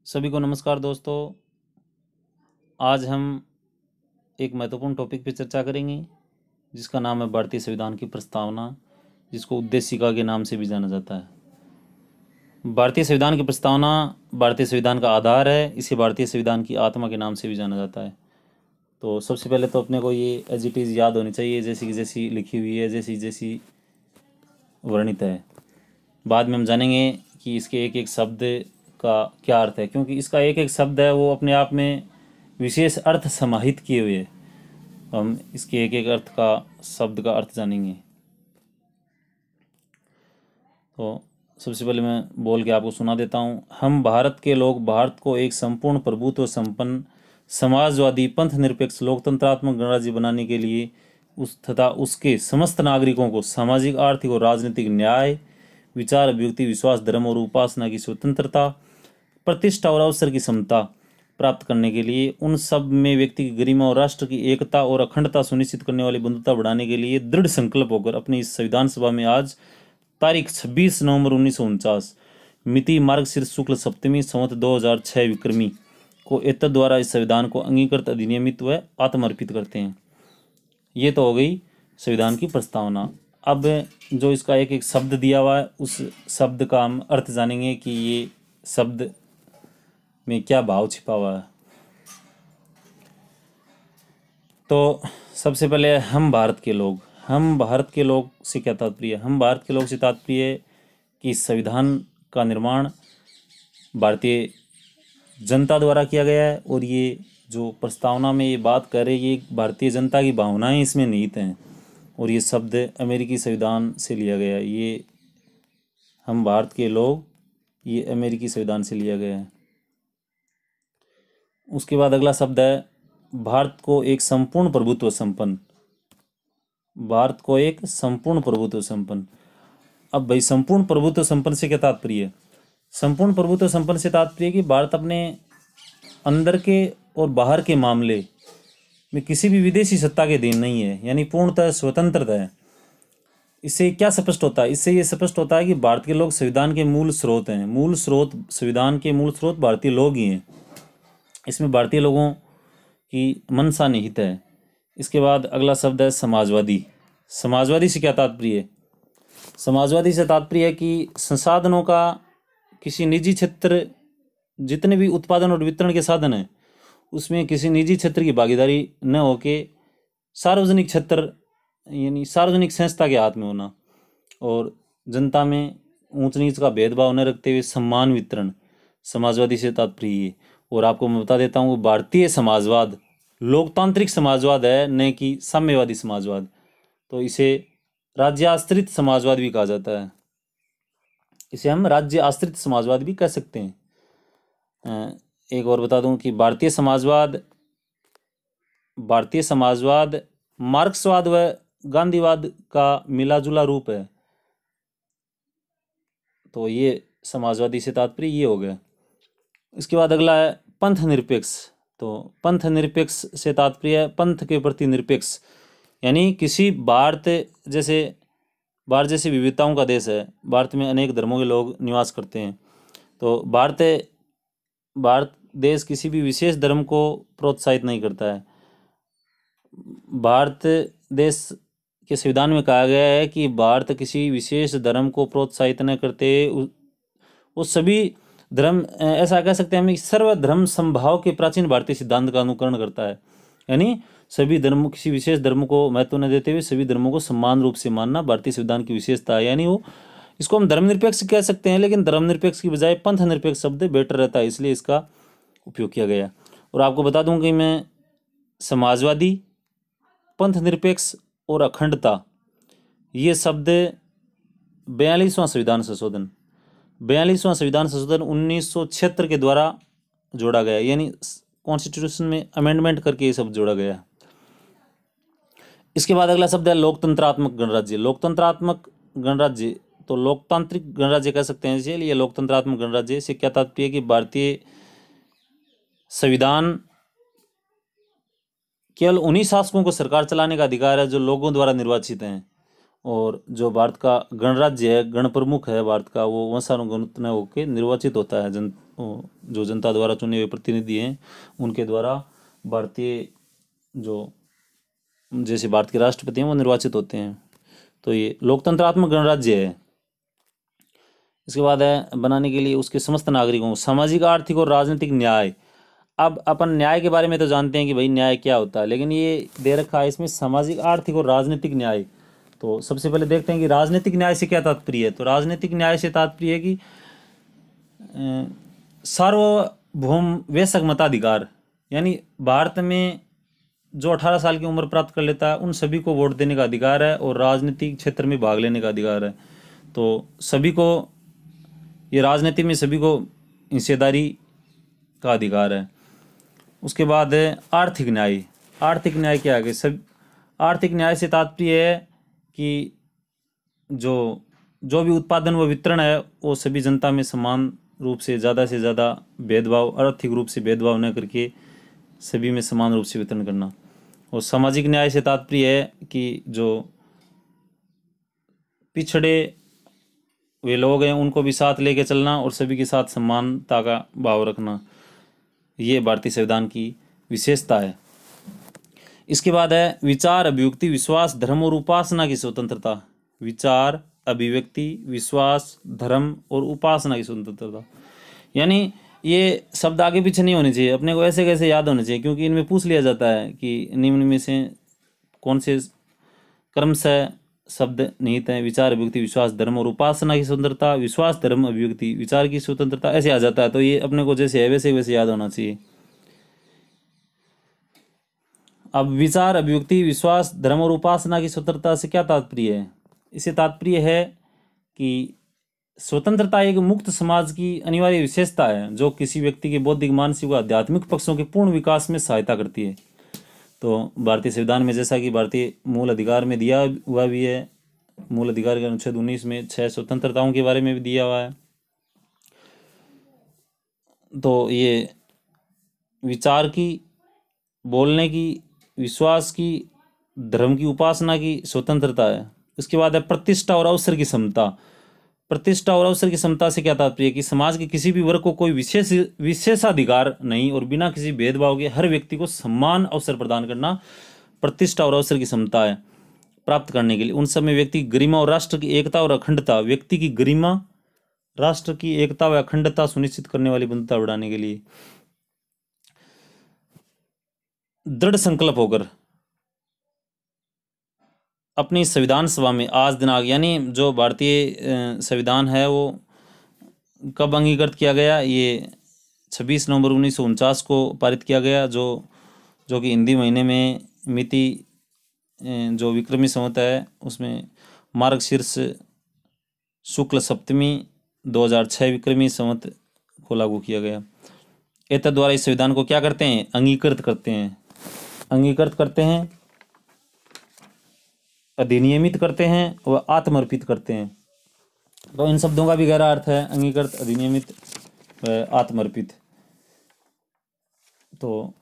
सभी को नमस्कार दोस्तों। आज हम एक महत्वपूर्ण टॉपिक पर चर्चा करेंगे जिसका नाम है भारतीय संविधान की प्रस्तावना, जिसको उद्देशिका के नाम से भी जाना जाता है। भारतीय संविधान की प्रस्तावना भारतीय संविधान का आधार है। इसे भारतीय संविधान की आत्मा के नाम से भी जाना जाता है। तो सबसे पहले तो अपने को ये एज इट इज़ याद होनी चाहिए, जैसी की जैसी लिखी हुई है, जैसी जैसी वर्णित है। बाद में हम जानेंगे कि इसके एक एक शब्द का क्या अर्थ है, क्योंकि इसका एक एक शब्द है वो अपने आप में विशेष अर्थ समाहित किए हुए है। हम इसके एक एक अर्थ का शब्द का अर्थ जानेंगे। तो सबसे पहले मैं बोल के आपको सुना देता हूँ। हम भारत के लोग भारत को एक संपूर्ण प्रभुत्व संपन्न समाजवादी पंथ निरपेक्ष लोकतंत्रात्मक गणराज्य बनाने के लिए तथा उसके समस्त नागरिकों को सामाजिक आर्थिक और राजनीतिक न्याय, विचार अभिव्यक्ति विश्वास धर्म और उपासना की स्वतंत्रता, प्रतिष्ठा और अवसर की समता प्राप्त करने के लिए उन सब में व्यक्ति की गरिमा और राष्ट्र की एकता और अखंडता सुनिश्चित करने वाली बंधुता बढ़ाने के लिए दृढ़ संकल्प होकर अपनी इस संविधान सभा में आज तारीख 26 नवंबर 1949 मिति मार्गशीर्ष शुक्ल सप्तमी संवत 2006 विक्रमी को एतद द्वारा इस संविधान को अंगीकृत अधिनियमित व आत्मर्पित करते हैं। ये तो हो गई संविधान की प्रस्तावना। अब जो इसका एक एक शब्द दिया हुआ है उस शब्द का हम अर्थ जानेंगे कि ये शब्द में क्या भाव छिपा हुआ है। तो सबसे पहले हम भारत के लोग से क्या तात्पर्य है? हम भारत के लोग से तात्पर्य है कि संविधान का निर्माण भारतीय जनता द्वारा किया गया है और ये जो प्रस्तावना में ये बात कर रहे हैं ये भारतीय जनता की भावनाएं इसमें निहित हैं और ये शब्द अमेरिकी संविधान से लिया गया है। ये हम भारत के लोग ये अमेरिकी संविधान से लिया गया है। उसके बाद अगला शब्द है भारत को एक संपूर्ण प्रभुत्व संपन्न। भारत को एक संपूर्ण प्रभुत्व संपन्न। अब भाई संपूर्ण प्रभुत्व संपन्न से क्या तात्पर्य है? संपूर्ण प्रभुत्व संपन्न से तात्पर्य कि भारत अपने अंदर के और बाहर के मामले में किसी भी विदेशी सत्ता के अधीन नहीं है, यानी पूर्णतः स्वतंत्रता है। इससे क्या स्पष्ट होता है? इससे ये स्पष्ट होता है कि भारत के लोग संविधान के मूल स्रोत हैं। संविधान के मूल स्रोत भारतीय लोग ही हैं। इसमें भारतीय लोगों की मंशा निहित है। इसके बाद अगला शब्द है समाजवादी। समाजवादी से क्या तात्पर्य है? समाजवादी से तात्पर्य है कि संसाधनों का किसी निजी क्षेत्र, जितने भी उत्पादन और वितरण के साधन हैं उसमें किसी निजी क्षेत्र की भागीदारी न होके सार्वजनिक क्षेत्र यानी सार्वजनिक संस्था के हाथ में होना और जनता में ऊंच नीच का भेदभाव न रखते हुए सम्मान वितरण, समाजवादी से तात्पर्य है। और आपको मैं बता देता हूँ भारतीय समाजवाद लोकतांत्रिक समाजवाद है, न कि साम्यवादी समाजवाद। तो इसे राज्य आश्रित समाजवाद भी कहा जाता है। इसे हम राज्य आश्रित समाजवाद भी कह सकते हैं। एक और बता दूं कि भारतीय समाजवाद मार्क्सवाद व गांधीवाद का मिलाजुला रूप है। तो ये समाजवादी से तात्पर्य ये हो गया। इसके बाद अगला है पंथ निरपेक्ष। तो पंथ निरपेक्ष से तात्पर्य है पंथ के प्रति निरपेक्ष, यानी किसी भारत जैसे विविधताओं का देश है। भारत में अनेक धर्मों के लोग निवास करते हैं। तो भारत देश किसी भी विशेष धर्म को प्रोत्साहित नहीं करता है। भारत देश के संविधान में कहा गया है कि भारत किसी विशेष धर्म को प्रोत्साहित न करते वो सभी धर्म, ऐसा कह सकते हैं हम, सर्वधर्म समभाव के प्राचीन भारतीय सिद्धांत का अनुकरण करता है। यानी सभी धर्म, किसी विशेष धर्म को महत्व न देते हुए सभी धर्मों को समान रूप से मानना भारतीय संविधान की विशेषता है। यानी वो इसको हम धर्मनिरपेक्ष कह सकते हैं, लेकिन धर्मनिरपेक्ष की बजाय पंथ निरपेक्ष शब्द बेटर रहता है, इसलिए इसका उपयोग किया गया। और आपको बता दूं कि मैं समाजवादी, पंथ निरपेक्ष और अखंडता ये शब्द 42वां संविधान संशोधन 1976 के द्वारा जोड़ा गया, यानी कॉन्स्टिट्यूशन में अमेंडमेंट करके ये शब्द जोड़ा गया। इसके बाद अगला शब्द है लोकतंत्रात्मक गणराज्य। लोकतंत्रात्मक गणराज्य तो लोकतांत्रिक गणराज्य कह सकते हैं इसे। ये लोकतंत्रात्मक गणराज्य से क्या तात्पर्य है कि भारतीय संविधान केवल उन्हीं शासकों को सरकार चलाने का अधिकार है जो लोगों द्वारा निर्वाचित हैं, और जो भारत का गणराज्य है, गण प्रमुख है भारत का, वो वंशानुगत होकर निर्वाचित होता है जो जनता द्वारा चुने हुए प्रतिनिधि हैं उनके द्वारा भारतीय जो जैसे भारत के राष्ट्रपति हैं वो निर्वाचित होते हैं। तो ये लोकतंत्रात्मक गणराज्य है। इसके बाद है बनाने के लिए उसके समस्त नागरिकों को सामाजिक, आर्थिक और राजनीतिक न्याय। अब अपन न्याय के बारे में तो जानते हैं कि भाई न्याय क्या होता है, लेकिन ये दे रखा है इसमें सामाजिक, आर्थिक और राजनीतिक न्याय। तो सबसे पहले देखते हैं कि राजनीतिक न्याय से क्या तात्पर्य है। तो राजनीतिक न्याय से तात्पर्य है कि सार्वभौम वयस्क मताधिकार, यानी भारत में जो 18 साल की उम्र प्राप्त कर लेता है उन सभी को वोट देने का अधिकार है और राजनीतिक क्षेत्र में भाग लेने का अधिकार है। तो सभी को, ये राजनीति में सभी को हिस्सेदारी का अधिकार है। उसके बाद है आर्थिक न्याय। आर्थिक न्याय क्या है कि सब आर्थिक न्याय से तात्पर्य है कि जो भी उत्पादन व वितरण है वो सभी जनता में समान रूप से ज़्यादा भेदभाव, आर्थिक रूप से भेदभाव न करके सभी में समान रूप से वितरण करना। और सामाजिक न्याय से तात्पर्य है कि जो पिछड़े वे लोग हैं उनको भी साथ लेके चलना और सभी के साथ समानता का भाव रखना। ये भारतीय संविधान की विशेषता है। इसके बाद है विचार, अभिव्यक्ति, विश्वास, धर्म और उपासना की स्वतंत्रता। विचार, अभिव्यक्ति, विश्वास, धर्म और उपासना की स्वतंत्रता, यानी ये शब्द आगे पीछे नहीं होने चाहिए, अपने को ऐसे कैसे याद होने चाहिए, क्योंकि इनमें पूछ लिया जाता है कि निम्न में से कौन से क्रम से शब्द निहित हैं। विचार, अभिव्यक्ति, विश्वास, धर्म और उपासना की स्वतंत्रता, विश्वास, धर्म, अभिव्यक्ति, विचार की स्वतंत्रता, ऐसे आ जाता है। तो ये अपने को जैसे है वैसे वैसे याद होना चाहिए। अब विचार, अभिव्यक्ति, विश्वास, धर्म और उपासना की स्वतंत्रता से क्या तात्पर्य है। इससे तात्पर्य है कि स्वतंत्रता एक मुक्त समाज की अनिवार्य विशेषता है जो किसी व्यक्ति के बौद्धिक, मानसिक व आध्यात्मिक पक्षों के पूर्ण विकास में सहायता करती है। तो भारतीय संविधान में जैसा कि भारतीय मूल अधिकार में दिया हुआ भी है, मूल अधिकार के अनुच्छेद 19 में 6 स्वतंत्रताओं के बारे में भी दिया हुआ है। तो ये विचार की, बोलने की, विश्वास की, धर्म की, उपासना की स्वतंत्रता है। उसके बाद है प्रतिष्ठा और अवसर की समता। प्रतिष्ठा और अवसर की समता से क्या तात्पर्य है कि समाज के किसी भी वर्ग को कोई विशेषाधिकार नहीं और बिना किसी भेदभाव के हर व्यक्ति को समान अवसर प्रदान करना प्रतिष्ठा और अवसर की समता है। प्राप्त करने के लिए उन सब में व्यक्ति की गरिमा और राष्ट्र की एकता और अखंडता, व्यक्ति की गरिमा, राष्ट्र की एकता व अखंडता सुनिश्चित करने वाली बंधुता बढ़ाने के लिए दृढ़ संकल्प होकर अपनी संविधान सभा में आज दिनांक, यानी जो भारतीय संविधान है वो कब अंगीकृत किया गया, ये 26 नवंबर 1949 को पारित किया गया, जो कि हिंदी महीने में मिति जो विक्रमी संवत है उसमें मार्गशीर्ष शुक्ल सप्तमी 2006 विक्रमी संवत को लागू किया गया। एतद द्वारा इस संविधान को क्या करते हैं, अंगीकृत करते हैं, अंगीकृत करते हैं, अधिनियमित करते हैं व आत्मर्पित करते हैं। तो इन शब्दों का भी गहरा अर्थ है, अंगीकृत, अधिनियमित व आत्मर्पित। तो